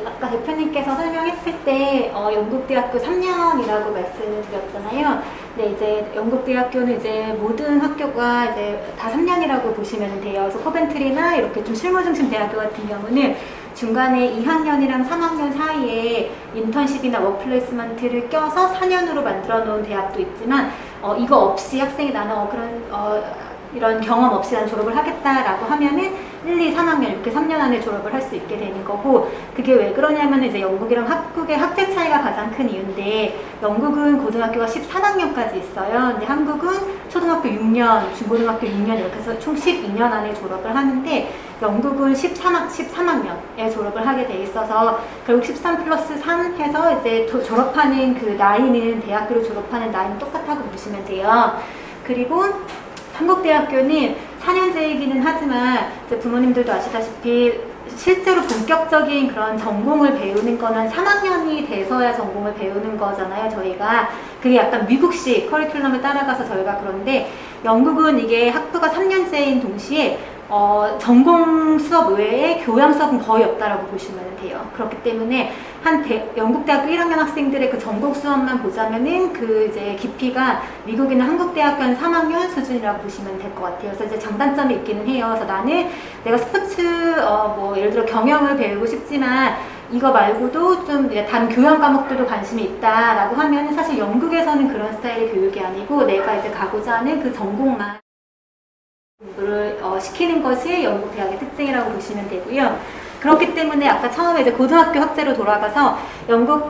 아까 대표님께서 설명했을 때 영국대학교 3년이라고 말씀을 드렸잖아요. 근데 이제 영국대학교는 이제 모든 학교가 이제 다 3년이라고 보시면 돼요. 그래서 코벤트리나 이렇게 좀 실무 중심 대학교 같은 경우는 중간에 2학년이랑 3학년 사이에 인턴십이나 워크플레이스먼트를 껴서 4년으로 만들어 놓은 대학도 있지만 이거 없이 학생이 나는 이런 경험 없이 난 졸업을 하겠다라고 하면은 1, 2, 3학년 이렇게 3년 안에 졸업을 할 수 있게 되는 거고, 그게 왜 그러냐면 이제 영국이랑 한국의 학제 차이가 가장 큰 이유인데, 영국은 고등학교가 13학년까지 있어요. 근데 한국은 초등학교 6년, 중고등학교 6년 이렇게 해서 총 12년 안에 졸업을 하는데, 영국은 13학년에 졸업을 하게 돼 있어서 결국 13 플러스 3 해서 이제 졸업하는 그 나이는 대학교를 졸업하는 나이는 똑같다고 보시면 돼요. 그리고 한국대학교는 4년제이기는 하지만 이제 부모님들도 아시다시피 실제로 본격적인 그런 전공을 배우는 거는 3학년이 돼서야 전공을 배우는 거잖아요, 저희가. 그게 약간 미국식 커리큘럼을 따라가서 저희가 그런데, 영국은 이게 학부가 3년제인 동시에 전공 수업 외에 교양 수업은 거의 없다라고 보시면 돼요. 그렇기 때문에 영국대학교 1학년 학생들의 그 전공 수업만 보자면은 그 이제 깊이가 미국이나 한국대학교는 3학년 수준이라고 보시면 될 것 같아요. 그래서 이제 장단점이 있기는 해요. 그래서 나는 내가 스포츠 뭐 예를 들어 경영을 배우고 싶지만 이거 말고도 좀 다른 교양 과목들도 관심이 있다라고 하면 사실 영국에서는 그런 스타일의 교육이 아니고 내가 이제 가고자 하는 그 전공만 공부를 시키는 것이 영국 대학의 특징이라고 보시면 되고요. 그렇기 때문에 아까 처음에 이제 고등학교 학제로 돌아가서 영국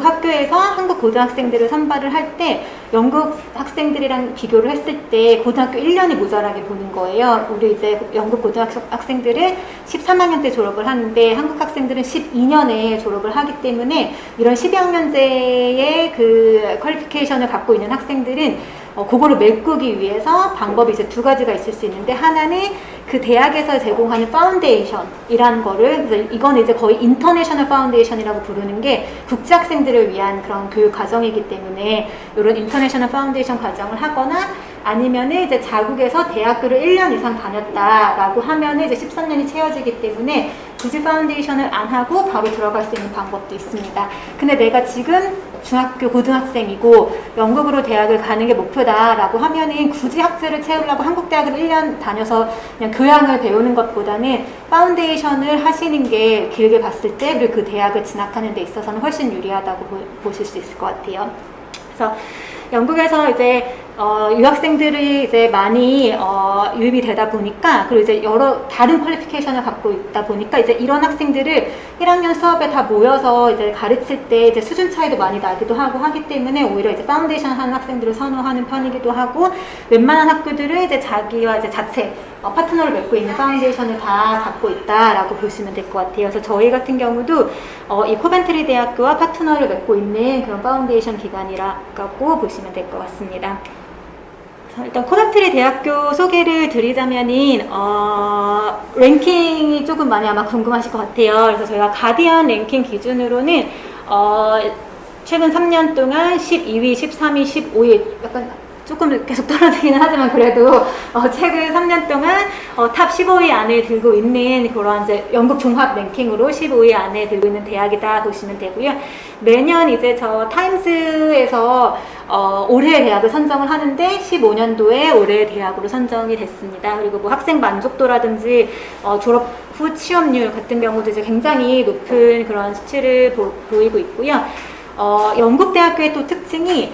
학교에서 한국 고등학생들을 선발을 할 때 영국 학생들이랑 비교를 했을 때 고등학교 1년이 모자라게 보는 거예요. 우리 이제 영국 고등학생들은 13학년 때 졸업을 하는데 한국 학생들은 12년에 졸업을 하기 때문에 이런 12학년제의 그 퀄리피케이션을 갖고 있는 학생들은 그거를 메꾸기 위해서 방법이 이제 두 가지가 있을 수 있는데, 하나는 그 대학에서 제공하는 파운데이션이라는 거를, 그래서 이건 이제 거의 인터내셔널 파운데이션이라고 부르는 게 국제학생들을 위한 그런 교육 과정이기 때문에 이런 인터내셔널 파운데이션 과정을 하거나, 아니면은 이제 자국에서 대학교를 1년 이상 다녔다라고 하면은 이제 13년이 채워지기 때문에 굳이 파운데이션을 안 하고 바로 들어갈 수 있는 방법도 있습니다. 근데 내가 지금 중학교 고등학생이고 영국으로 대학을 가는 게 목표다라고 하면은 굳이 학제를 채우려고 한국 대학을 1년 다녀서 그냥 교양을 배우는 것보다는 파운데이션을 하시는 게 길게 봤을 때 그리고 그 대학을 진학하는 데 있어서는 훨씬 유리하다고 보실 수 있을 것 같아요. 그래서 영국에서 이제 유학생들이 이제 많이 유입이 되다 보니까, 그리고 이제 여러 다른 퀄리피케이션을 갖고 있다 보니까 이제 이런 학생들을 1학년 수업에 다 모여서 이제 가르칠 때 이제 수준 차이도 많이 나기도 하고 하기 때문에 오히려 이제 파운데이션 하는 학생들을 선호하는 편이기도 하고, 웬만한 학교들은 이제 자기와 이제 자체 파트너를 맺고 있는 파운데이션을 다 갖고 있다라고 보시면 될 것 같아요. 그래서 저희 같은 경우도 이 코벤트리 대학교와 파트너를 맺고 있는 그런 파운데이션 기관이라고 보시면 될 것 같습니다. 일단 코벤트리 대학교 소개를 드리자면은 랭킹이 조금 많이 아마 궁금하실 것 같아요. 그래서 저희가 가디언 랭킹 기준으로는 최근 3년 동안 12위, 13위, 15위 약간 조금 계속 떨어지기는 하지만 그래도 최근 3년 동안 탑 15위 안에 들고 있는 그런 이제 영국 종합 랭킹으로 15위 안에 들고 있는 대학이다 보시면 되고요. 매년 이제 저 타임스에서 올해의 대학을 선정을 하는데 15년도에 올해의 대학으로 선정이 됐습니다. 그리고 뭐 학생 만족도라든지 졸업 후 취업률 같은 경우도 이제 굉장히 높은 그런 수치를 보이고 있고요. 영국 대학교의 또 특징이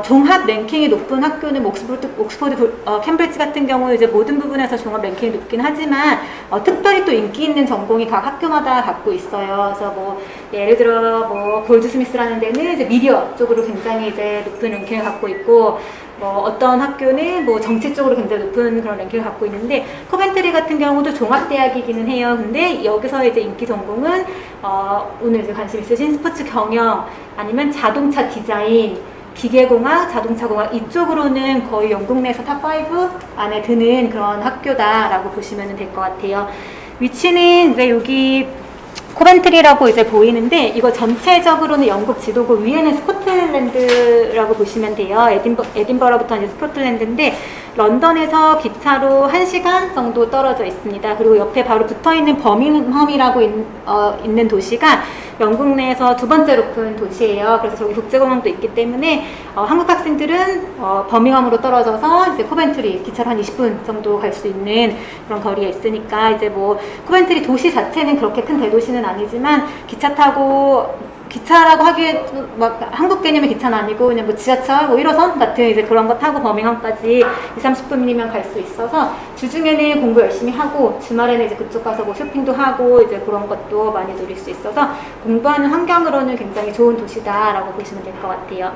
종합 랭킹이 높은 학교는 옥스퍼드, 캠브리지 같은 경우 이제 모든 부분에서 종합 랭킹이 높긴 하지만 특별히 또 인기 있는 전공이 각 학교마다 갖고 있어요. 그래서 뭐 예를 들어 뭐 골드스미스라는 데는 이제 미디어 쪽으로 굉장히 이제 높은 랭킹을 갖고 있고, 뭐 어떤 학교는 뭐 정치 쪽으로 굉장히 높은 그런 랭킹을 갖고 있는데, 코벤트리 같은 경우도 종합대학이기는 해요. 근데 여기서 이제 인기 전공은 오늘 이제 관심 있으신 스포츠 경영 아니면 자동차 디자인, 기계공학, 자동차공학 이쪽으로는 거의 영국 내에서 탑5 안에 드는 그런 학교다라고 보시면 될 것 같아요. 위치는 이제 여기 코벤트리라고 이제 보이는데 이거 전체적으로는 영국 지도고 위에는 스코틀랜드라고 보시면 돼요. 에딘버러부터 이제 스코틀랜드인데 런던에서 기차로 1시간 정도 떨어져 있습니다. 그리고 옆에 바로 붙어있는 버밍엄이라고 있는 도시가 영국 내에서 두 번째로 큰 도시예요. 그래서 저기 국제공항도 있기 때문에 한국 학생들은 버밍엄으로 떨어져서 이제 코벤트리 기차로 한 20분 정도 갈 수 있는 그런 거리에 있으니까 이제 뭐 코벤트리 도시 자체는 그렇게 큰 대도시는 아니지만 기차라고 하기에 막 한국 개념의 기차는 아니고 그냥 뭐 지하철, 뭐 1호선 같은 이제 그런 거 타고 버밍엄까지 20-30분이면 갈 수 있어서 주중에는 공부 열심히 하고 주말에는 이제 그쪽 가서 뭐 쇼핑도 하고 이제 그런 것도 많이 누릴 수 있어서 공부하는 환경으로는 굉장히 좋은 도시다라고 보시면 될 것 같아요.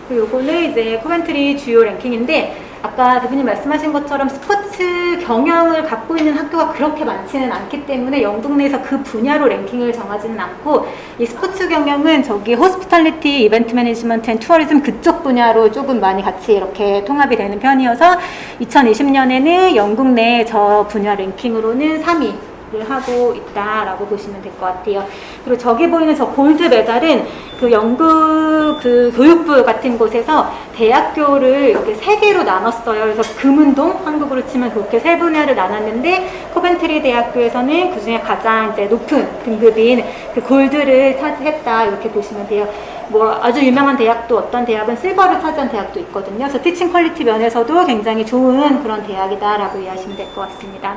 그리고 요거는 이제 코벤트리 주요 랭킹인데 아까 대표님 말씀하신 것처럼 스포츠 경영을 갖고 있는 학교가 그렇게 많지는 않기 때문에 영국 내에서 그 분야로 랭킹을 정하지는 않고 이 스포츠 경영은 저기 호스피탈리티, 이벤트 매니지먼트 앤 투어리즘 그쪽 분야로 조금 많이 같이 이렇게 통합이 되는 편이어서 2020년에는 영국 내 저 분야 랭킹으로는 3위 를 하고 있다라고 보시면 될 것 같아요. 그리고 저기 보이는 저 골드 메달은 그 영국 그 교육부 같은 곳에서 대학교를 이렇게 3개로 나눴어요. 그래서 금운동, 한국으로 치면 그렇게 3분야를 나눴는데 코벤트리 대학교에서는 그 중에 가장 이제 높은 등급인 그 골드를 차지했다 이렇게 보시면 돼요. 뭐 아주 유명한 대학도 어떤 대학은 실버를 차지한 대학도 있거든요. 그래서 티칭 퀄리티 면에서도 굉장히 좋은 그런 대학이다라고 이해하시면 될 것 같습니다.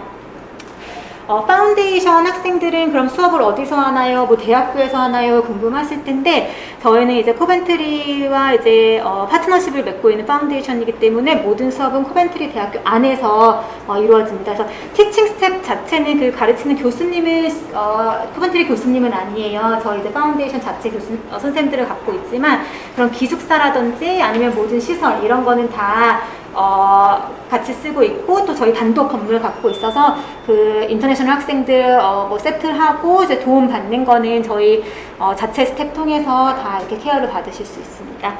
파운데이션 학생들은 그럼 수업을 어디서 하나요? 뭐 대학교에서 하나요? 궁금하실 텐데 저희는 이제 코벤트리와 이제 파트너십을 맺고 있는 파운데이션이기 때문에 모든 수업은 코벤트리 대학교 안에서 이루어집니다. 그래서 티칭 스텝 자체는 그 가르치는 교수님은 코벤트리 교수님은 아니에요. 저희 이제 파운데이션 자체 선생님들을 갖고 있지만 그런 기숙사라든지 아니면 모든 시설 이런 거는 다 같이 쓰고 있고 또 저희 단독 건물을 갖고 있어서 그 인터내셔널 학생들 뭐 세트하고 이제 도움 받는 거는 저희 자체 스텝 통해서 다 이렇게 케어를 받으실 수 있습니다.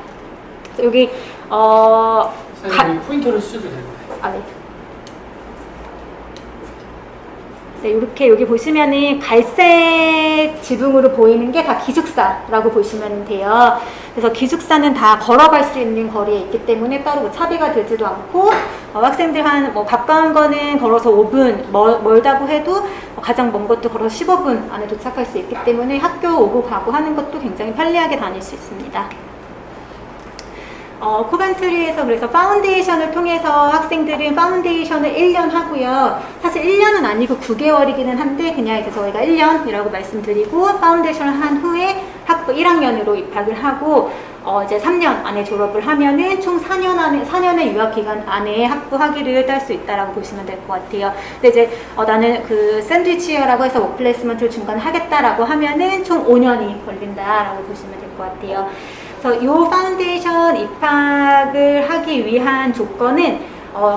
여기 포인터를 쓰셔도 돼요. 네. 네, 이렇게 여기 보시면은 갈색 지붕으로 보이는 게 다 기숙사라고 보시면 돼요. 그래서 기숙사는 다 걸어갈 수 있는 거리에 있기 때문에 따로 뭐 차비가 들지도 않고 학생들 한 뭐 가까운 거는 걸어서 5분, 멀다고 해도 가장 먼 것도 걸어서 15분 안에 도착할 수 있기 때문에 학교 오고 가고 하는 것도 굉장히 편리하게 다닐 수 있습니다. 코벤트리에서 그래서 파운데이션을 통해서 학생들은 파운데이션을 1년 하고요. 사실 1년은 아니고 9개월이기는 한데 그냥 이제 저희가 1년이라고 말씀드리고 파운데이션을 한 후에 학부 1학년으로 입학을 하고 이제 3년 안에 졸업을 하면은 총 4년의 유학 기간 안에 학부 학위를 딸 수 있다라고 보시면 될 것 같아요. 근데 이제 나는 그 샌드위치어라고 해서 워크플레이스먼트를 중간에 하겠다라고 하면은 총 5년이 걸린다라고 보시면 될 것 같아요. 그래서 이 파운데이션 입학을 하기 위한 조건은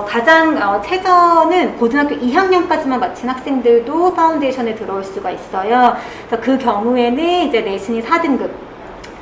가장 최저는 고등학교 2학년까지만 마친 학생들도 파운데이션에 들어올 수가 있어요. 그래서 그 경우에는 이제 내신이 4등급.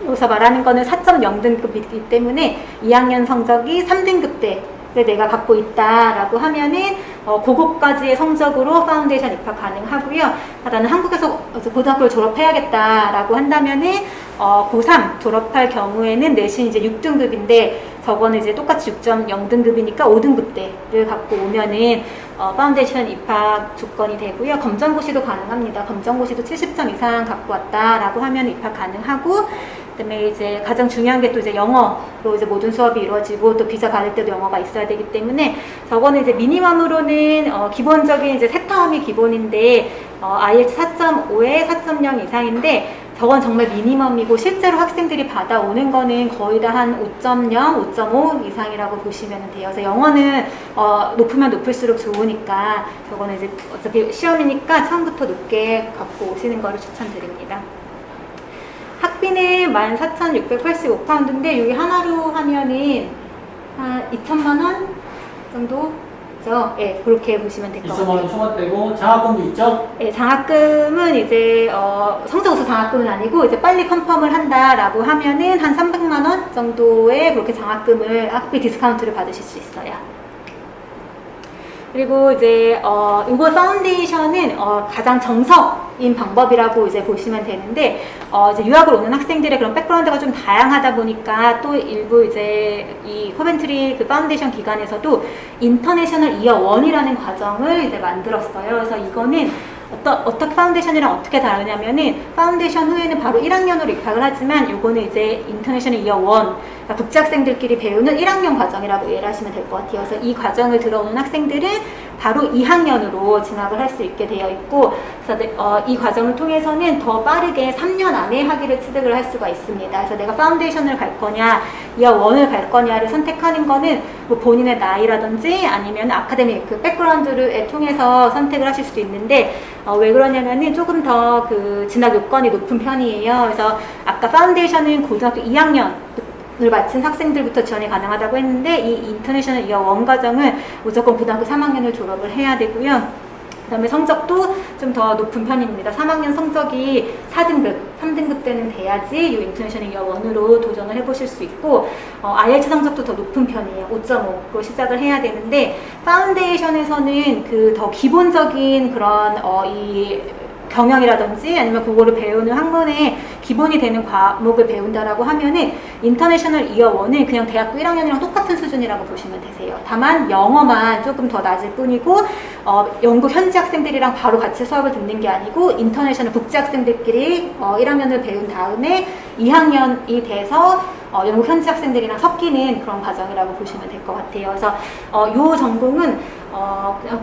여기서 말하는 거는 4.0등급이기 때문에 2학년 성적이 3등급대를 내가 갖고 있다라고 하면은 그거까지의 성적으로 파운데이션 입학 가능하고요. 나는 한국에서 고등학교를 졸업해야겠다라고 한다면은 고3 졸업할 경우에는 내신 이제 6등급인데 저거는 이제 똑같이 6.0등급이니까 5등급대를 갖고 오면은 파운데이션 입학 조건이 되고요. 검정고시도 가능합니다. 검정고시도 70점 이상 갖고 왔다라고 하면 입학 가능하고 그다음에 이제 가장 중요한 게 또 이제 영어로 이제 모든 수업이 이루어지고 또 비자 받을 때도 영어가 있어야 되기 때문에 저거는 이제 미니멈으로는 기본적인 이제 세 타임이 기본인데 IELTS 4.5에 4.0 이상인데 저건 정말 미니멈이고 실제로 학생들이 받아오는 거는 거의 다 한 5.0, 5.5 이상이라고 보시면 돼요. 그래서 영어는 높으면 높을수록 좋으니까 저거는 이제 어차피 시험이니까 처음부터 높게 갖고 오시는 거를 추천드립니다. 학비는 14,685파운드인데 여기 하나로 하면은 한 2천만 원 정도죠. 예, 그렇게 보시면 될 것 같아요. 2천만 원 총합되고 장학금도 있죠? 예, 장학금은 이제 성적우수 장학금은 아니고 이제 빨리 컨펌을 한다라고 하면은 한 300만 원 정도의 그렇게 장학금을 학비 디스카운트를 받으실 수 있어요. 그리고 이제 이거 파운데이션은 가장 정석인 방법이라고 이제 보시면 되는데 이제 유학을 오는 학생들의 그런 백그라운드가 좀 다양하다 보니까 또 일부 이제 이 코벤트리 그 파운데이션 기관에서도 인터내셔널 이어 1이라는 과정을 이제 만들었어요. 그래서 이거는 어떻게 파운데이션이랑 어떻게 다르냐면은 파운데이션 후에는 바로 1학년으로 입학을 하지만 요거는 이제 인터내셔널 이어 1, 그러니까 국제학생들끼리 배우는 1학년 과정이라고 이해를 하시면 될 것 같아요. 그래서 이 과정을 들어오는 학생들은 바로 2학년으로 진학을 할 수 있게 되어 있고, 그래서 이 과정을 통해서는 더 빠르게 3년 안에 학위를 취득을 할 수가 있습니다. 그래서 내가 파운데이션을 갈 거냐, 이어 1을 갈 거냐를 선택하는 거는 뭐 본인의 나이라든지 아니면 아카데믹 그 백그라운드를 통해서 선택을 하실 수 있는데, 왜 그러냐면은 조금 더 그 진학 요건이 높은 편이에요. 그래서 아까 파운데이션은 고등학교 2학년 을 마친 학생들부터 지원이 가능하다고 했는데, 이 인터내셔널 이어 1 과정은 무조건 고등학교 3학년을 졸업을 해야 되고요. 그 다음에 성적도 좀 더 높은 편입니다. 3학년 성적이 4등급, 3등급 때는 돼야지 이 인터내셔널 이어 1으로 도전을 해보실 수 있고, IELTS 성적도 더 높은 편이에요. 5.5로 시작을 해야 되는데, 파운데이션에서는 그 더 기본적인 그런 이 경영이라든지 아니면 그거를 배우는 학문의 기본이 되는 과목을 배운다라고 하면은 인터내셔널 이어 1은 그냥 대학교 1학년이랑 똑같은 수준이라고 보시면 되세요. 다만 영어만 조금 더 낮을 뿐이고, 영국 현지 학생들이랑 바로 같이 수업을 듣는 게 아니고 인터내셔널 국제 학생들끼리 1학년을 배운 다음에 2학년이 돼서 영국 현지 학생들이랑 섞이는 그런 과정이라고 보시면 될 것 같아요. 그래서 이 전공은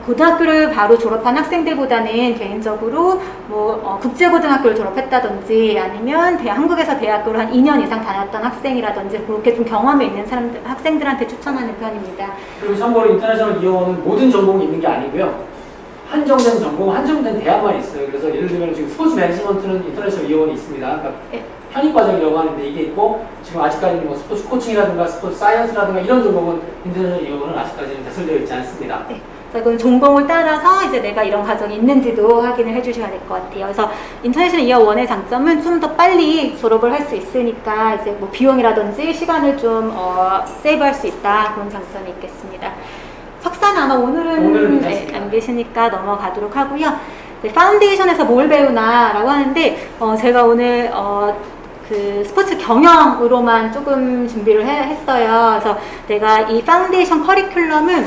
고등학교를 바로 졸업한 학생들보다는 개인적으로 뭐 국제고등학교를 졸업했다든지 아니면 한국에서 대학교를 한 2년 이상 다녔던 학생이라든지 그렇게 좀 경험이 있는 학생들한테 추천하는 편입니다. 그리고 참고로 인터내셔널 이어는 모든 전공이 있는 게 아니고요. 한정된 전공, 한정된 대학만 있어요. 그래서 예를 들면 지금 스포츠 매니지먼트는 인터내셔널 이어원이 있습니다. 그러니까 편입과정이라고 하는데 이게 있고, 지금 아직까지는 뭐 스포츠 코칭이라든가 스포츠 사이언스라든가 이런 전공은 인터내셔널 이어원은 아직까지는 개설되어 있지 않습니다. 네. 그럼 전공을 따라서 이제 내가 이런 과정이 있는지도 확인을 해주셔야 될 것 같아요. 그래서 인터내셔널 이어 1의 장점은 좀 더 빨리 졸업을 할 수 있으니까 이제 뭐 비용이라든지 시간을 좀 세이브할 수 있다, 그런 장점이 있겠습니다. 석사는 아마 오늘은 안 계시니까 넘어가도록 하고요. 네, 파운데이션에서 뭘 배우나라고 하는데 제가 오늘 그 스포츠 경영으로만 조금 준비를 했어요. 그래서 내가 이 파운데이션 커리큘럼은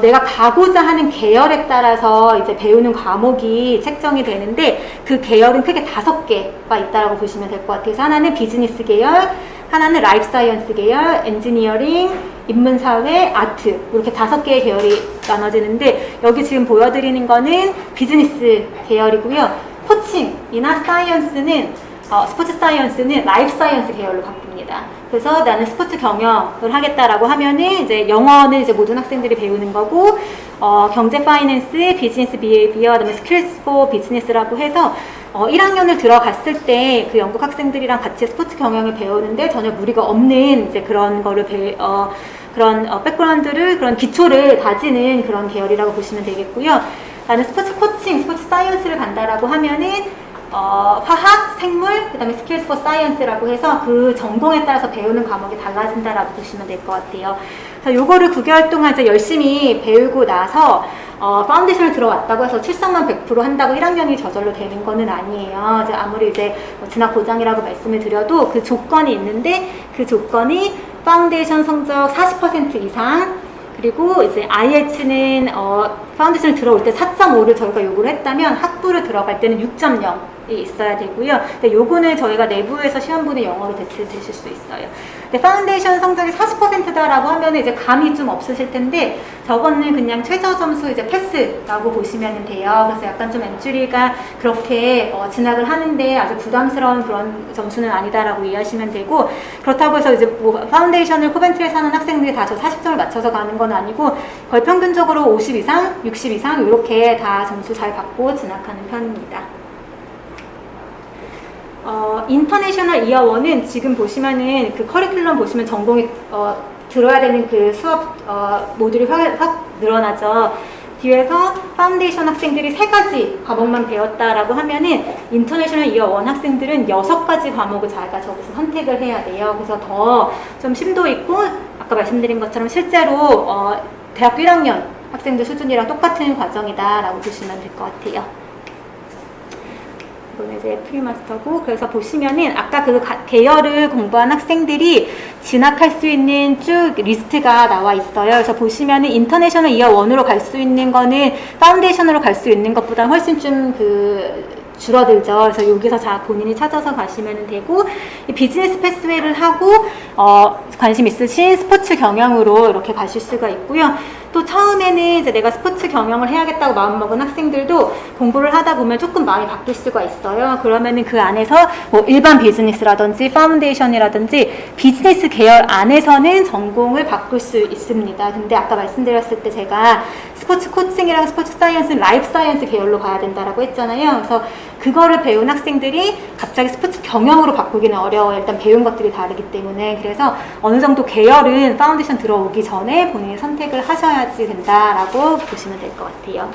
내가 가고자 하는 계열에 따라서 이제 배우는 과목이 책정이 되는데, 그 계열은 크게 5개가 있다고 보시면 될 것 같아요. 그래서 하나는 비즈니스 계열, 하나는 라이프 사이언스 계열, 엔지니어링, 인문사회, 아트, 이렇게 5개의 계열이 나눠지는데, 여기 지금 보여드리는 거는 비즈니스 계열이고요. 코칭이나 사이언스는 스포츠 사이언스는 라이프 사이언스 계열로 바뀝니다. 그래서 나는 스포츠 경영을 하겠다라고 하면은 이제 영어는 이제 모든 학생들이 배우는 거고, 경제 파이낸스, 비즈니스 비헤이비어, 그다음에 스킬스 포 비즈니스라고 해서 1학년을 들어갔을 때 그 영국 학생들이랑 같이 스포츠 경영을 배우는데 전혀 무리가 없는 이제 그런 거를 그런 백그라운드를, 그런 기초를 다지는 그런 계열이라고 보시면 되겠고요. 나는 스포츠 코칭, 스포츠 사이언스를 간다라고 하면은 화학, 생물, 그 다음에 스킬스 포 사이언스라고 해서 그 전공에 따라서 배우는 과목이 달라진다라고 보시면 될 것 같아요. 그래서 요거를 9개월 동안 이제 열심히 배우고 나서 파운데이션을 들어왔다고 해서 출석만 100% 한다고 1학년이 저절로 되는 거는 아니에요. 이제 아무리 이제 진학 보장이라고 말씀을 드려도 그 조건이 있는데, 그 조건이 파운데이션 성적 40% 이상, 그리고 이제 IELTS는 파운데이션을 들어올 때 4.5를 저희가 요구를 했다면 학부를 들어갈 때는 6.0이 있어야 되고요. 근데 요거는 저희가 내부에서 시험분을 영어로 대체되실 수 있어요. 근데 파운데이션 성적이 40%다라고 하면 이제 감이 좀 없으실 텐데, 저거는 그냥 최저 점수 이제 패스라고 보시면 돼요. 그래서 약간 좀 엔트리가 그렇게 진학을 하는데 아주 부담스러운 그런 점수는 아니다라고 이해하시면 되고, 그렇다고 해서 이제 뭐 파운데이션을 코벤트리에서 하는 학생들이 다 저 40점을 맞춰서 가는 건 아니고, 거의 평균적으로 50 이상, 60 이상 이렇게 다 점수 잘 받고 진학하는 편입니다. 인터내셔널 이어 1은 지금 보시면은 그 커리큘럼 보시면 전공이 들어야 되는 그 수업 모듈이 확 늘어나죠. 뒤에서 파운데이션 학생들이 3가지 과목만 배웠다라고 하면은 인터내셔널 이어 1 학생들은 6가지 과목을 자기가 저기서 선택을 해야 돼요. 그래서 더 좀 심도 있고, 아까 말씀드린 것처럼 실제로 대학교 1학년 학생들 수준이랑 똑같은 과정이다라고 보시면 될 것 같아요. 이거는 이제 프리마스터고, 그래서 보시면은 아까 그 계열을 공부한 학생들이 진학할 수 있는 쭉 리스트가 나와 있어요. 그래서 보시면은 인터내셔널 이어 1으로 갈 수 있는 거는 파운데이션으로 갈 수 있는 것보다 훨씬 좀 줄어들죠. 그래서 여기서 본인이 찾아서 가시면 되고, 이 비즈니스 패스웨이를 하고 관심 있으신 스포츠 경영으로 이렇게 가실 수가 있고요. 또 처음에는 이제 내가 스포츠 경영을 해야겠다고 마음먹은 학생들도 공부를 하다 보면 조금 마음이 바뀔 수가 있어요. 그러면은 그 안에서 뭐 일반 비즈니스라든지 파운데이션이라든지 비즈니스 계열 안에서는 전공을 바꿀 수 있습니다. 근데 아까 말씀드렸을 때 제가 스포츠 코칭이랑 스포츠 사이언스는 라이프 사이언스 계열로 가야 된다라고 했잖아요. 그래서 그거를 배운 학생들이 갑자기 스포츠 경영으로 바꾸기는 어려워요. 일단 배운 것들이 다르기 때문에. 그래서 어느 정도 계열은 파운데이션 들어오기 전에 본인이 선택을 하셔야지 된다라고 보시면 될 것 같아요.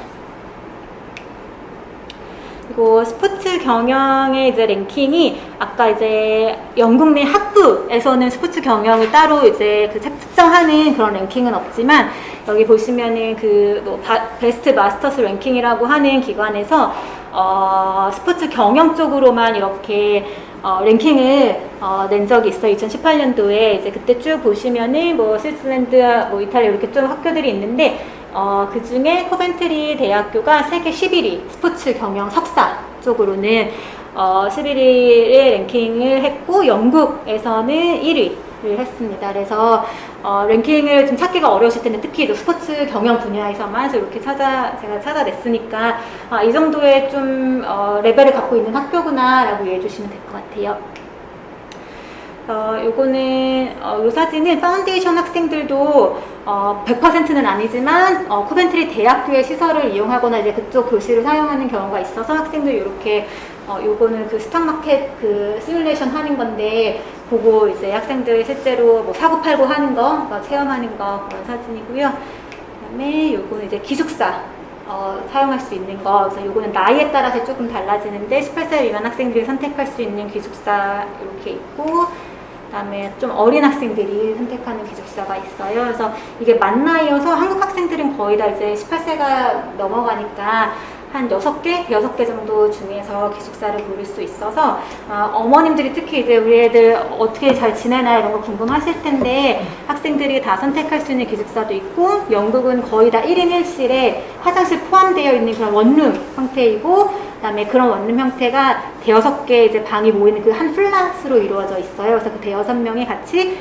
그리고 스포츠 경영의 이제 랭킹이 아까 이제 영국 내 학부에서는 스포츠 경영을 따로 이제 측정하는 그런 랭킹은 없지만, 여기 보시면은 베스트 마스터스 랭킹이라고 하는 기관에서 스포츠 경영 쪽으로만 이렇게 랭킹을 낸 적이 있어요. 2018년도에 이제 그때 쭉 보시면은 뭐 스위스랜드, 뭐 이탈리아 이렇게 좀 학교들이 있는데, 그 중에 코벤트리 대학교가 세계 11위 스포츠 경영 석사 쪽으로는 11위의 랭킹을 했고, 영국에서는 1위를 했습니다. 그래서 랭킹을 좀 찾기가 어려우실 텐데, 특히 이제 스포츠 경영 분야에서만 이렇게 제가 찾아냈으니까 이 정도의 좀 레벨을 갖고 있는 학교구나라고 이해해 주시면 될 것 같아요. 요거는 요 사진은 파운데이션 학생들도 100%는 아니지만 코벤트리 대학교의 시설을 이용하거나 이제 그쪽 교실을 사용하는 경우가 있어서 학생들 이렇게 요거는 그 스탁마켓 그 시뮬레이션 하는 건데, 보고 이제 학생들 실제로 뭐 사고 팔고 하는 거 체험하는 거 그런 사진이고요. 그다음에 요거는 이제 기숙사 사용할 수 있는 거. 그래서 요거는 나이에 따라서 조금 달라지는데 18살 미만 학생들이 선택할 수 있는 기숙사 이렇게 있고, 그다음에 좀 어린 학생들이 선택하는 기숙사가 있어요. 그래서 이게 만 나이여서 한국 학생들은 거의 다 이제 18세가 넘어가니까 한 6개, 6개 정도 중에서 기숙사를 고를 수 있어서 어머님들이 특히 이제 우리 애들 어떻게 잘 지내나 이런 거 궁금하실 텐데, 학생들이 다 선택할 수 있는 기숙사도 있고, 영국은 거의 다 1인 1실에 화장실 포함되어 있는 그런 원룸 형태이고, 그다음에 그런 원룸 형태가 대여섯 개 이제 방이 모이는 그 한 플랫으로 이루어져 있어요. 그래서 그 대여섯 명이 같이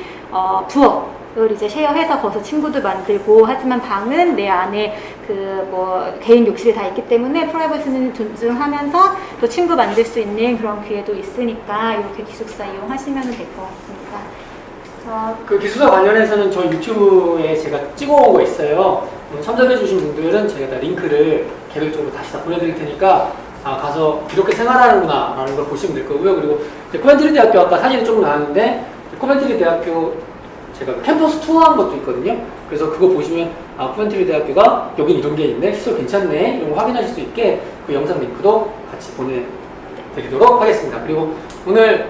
부엌을 이제 쉐어해서 거기서 친구도 만들고, 하지만 방은 내 안에 그 뭐 개인 욕실이 다 있기 때문에 프라이버시는 존중하면서 또 친구 만들 수 있는 그런 기회도 있으니까 이렇게 기숙사 이용하시면 될 것 같습니다. 그 기숙사 관련해서는 저희 유튜브에 제가 찍어온 거 있어요. 참석해주신 분들은 제가 다 링크를 개별적으로 다시 다 보내드릴 테니까 가서 이렇게 생활하는구나 라는 걸 보시면 될 거고요. 그리고 코벤트리 대학교 아까 사진이 조금 나왔는데, 코벤트리 대학교 제가 캠퍼스 투어한 것도 있거든요. 그래서 그거 보시면 코벤트리 대학교가 여긴 이런 게 있네, 시설 괜찮네, 이런 거 확인하실 수 있게 그 영상 링크도 같이 보내드리도록 하겠습니다. 그리고 오늘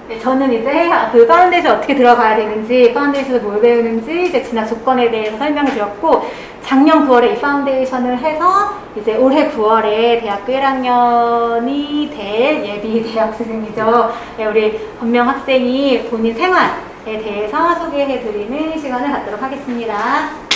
네, 저는 이제 그 파운데이션 어떻게 들어가야 되는지, 파운데이션에서 뭘 배우는지 이제 진학 조건에 대해서 설명을 드렸고, 작년 9월에 이 파운데이션을 해서 이제 올해 9월에 대학교 1학년이 될 예비 대학생이죠. 네, 우리 권명 학생이 본인 생활에 대해서 소개해 드리는 시간을 갖도록 하겠습니다.